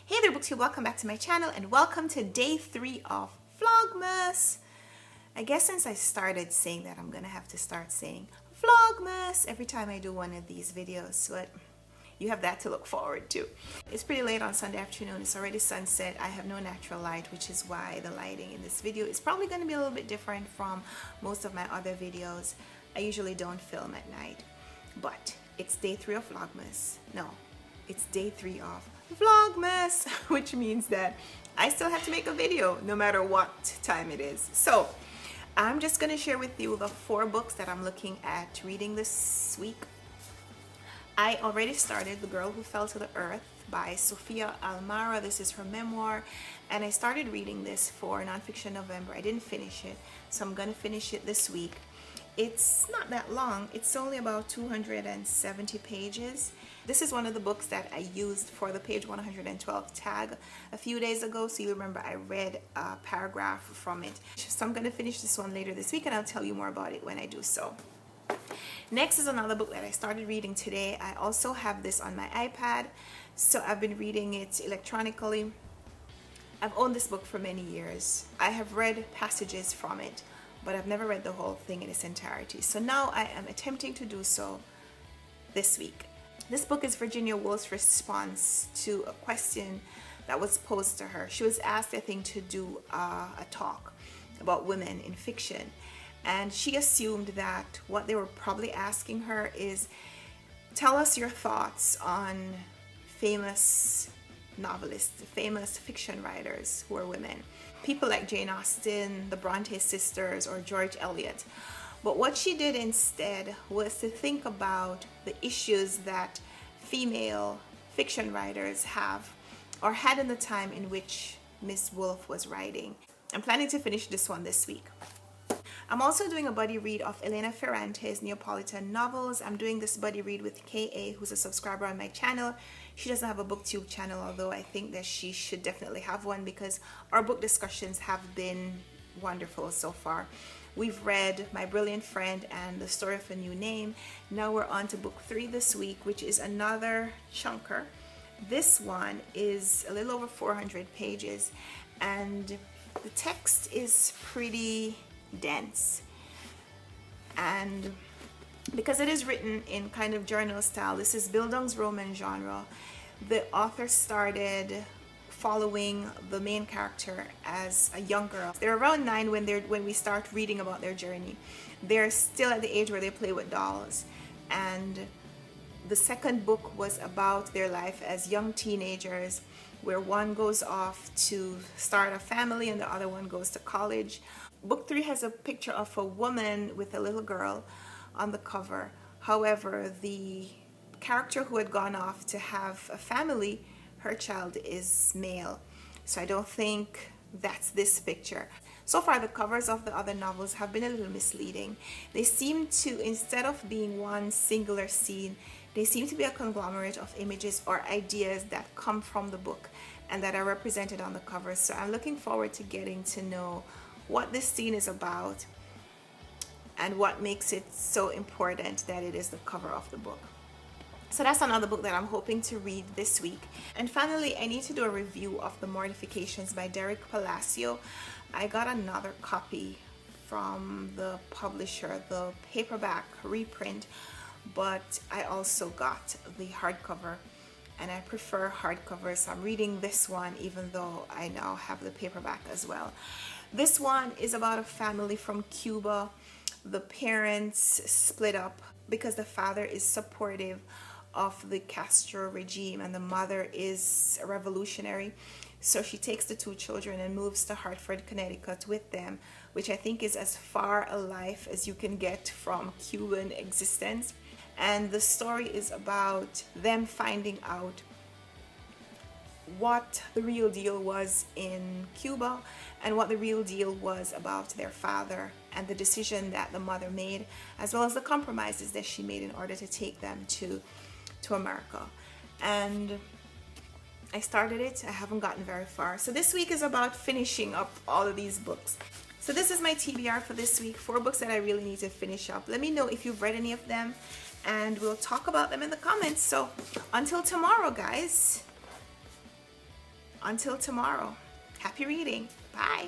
Hey there booktube, welcome back to my channel and welcome to day 3 of Vlogmas. I guess since I started saying that, I'm gonna have to start saying Vlogmas every time I do one of these videos, but you have that to look forward to. It's pretty late on Sunday afternoon, it's already sunset. I have no natural light, which is why the lighting in this video is probably going to be a little bit different from most of my other videos. I usually don't film at night, but it's day 3 of Vlogmas. No, it's day 3 of Vlogmas, which means that I still have to make a video no matter what time it is. So I'm just going to share with you the 4 books that I'm looking at reading this week. I already started The Girl Who Fell to the Earth by Sophia. This is her memoir, and I started reading this for Nonfiction November. I didn't finish it, so I'm going to finish it this week. It's not that long. It's only about 270 pages. This is one of the books that I used for the page 112 tag a few days ago, so you remember I read a paragraph from it. So I'm going to finish this one later this week, and I'll tell you more about it when I do so. Next is another book that I started reading today. I also have this on my iPad, so I've been reading it electronically. I've owned this book for many years. I have read passages from it, but I've never read the whole thing in its entirety. So now I am attempting to do so this week. This book is Virginia Woolf's response to a question that was posed to her. She was asked, I think, to do a talk about women in fiction. And she assumed that what they were probably asking her is, tell us your thoughts on famous novelists, famous fiction writers who are women. People like Jane Austen, the Bronte sisters, or George Eliot. But what she did instead was to think about the issues that female fiction writers have or had in the time in which Miss Woolf was writing. I'm planning to finish this one this week. I'm also doing a buddy read of Elena Ferrante's Neapolitan novels. I'm doing this buddy read with K.A., who's a subscriber on my channel. She doesn't have a booktube channel, although I think that she should definitely have one because our book discussions have been wonderful so far. We've read My Brilliant Friend and The Story of a New Name. Now we're on to book 3 this week, which is another chunker. This one is a little over 400 pages, and the text is pretty dense, and because it is written in kind of journal style, this is Bildungsroman genre. The author started following the main character as a young girl. They're around 9 when we start reading about their journey. They're still at the age where they play with dolls, and the second book was about their life as young teenagers, where one goes off to start a family and the other one goes to college. Book 3 has a picture of a woman with a little girl on the cover. However, the character who had gone off to have a family, her child is male. So I don't think that's this picture. So far, the covers of the other novels have been a little misleading. They seem to, instead of being one singular scene, they seem to be a conglomerate of images or ideas that come from the book and that are represented on the covers. So I'm looking forward to getting to know what this scene is about and what makes it so important that it is the cover of the book. So that's another book that I'm hoping to read this week. And finally, I need to do a review of the Mortifications by Derek Palacio. I got another copy from the publisher, the paperback reprint, but I also got the hardcover, and I prefer hardcovers. So I'm reading this one even though I now have the paperback as well. This one is about a family from Cuba. The parents split up because the father is supportive of the Castro regime and the mother is a revolutionary. So she takes the 2 children and moves to Hartford, Connecticut with them, which I think is as far a life as you can get from Cuban existence. And the story is about them finding out what the real deal was in Cuba and what the real deal was about their father and the decision that the mother made, as well as the compromises that she made in order to take them to America. And I started it. I haven't gotten very far. So this week is about finishing up all of these books. So this is my TBR for this week, 4 books that I really need to finish up. Let me know if you've read any of them and we'll talk about them in the comments. So until tomorrow, guys. until tomorrow, happy reading. Bye.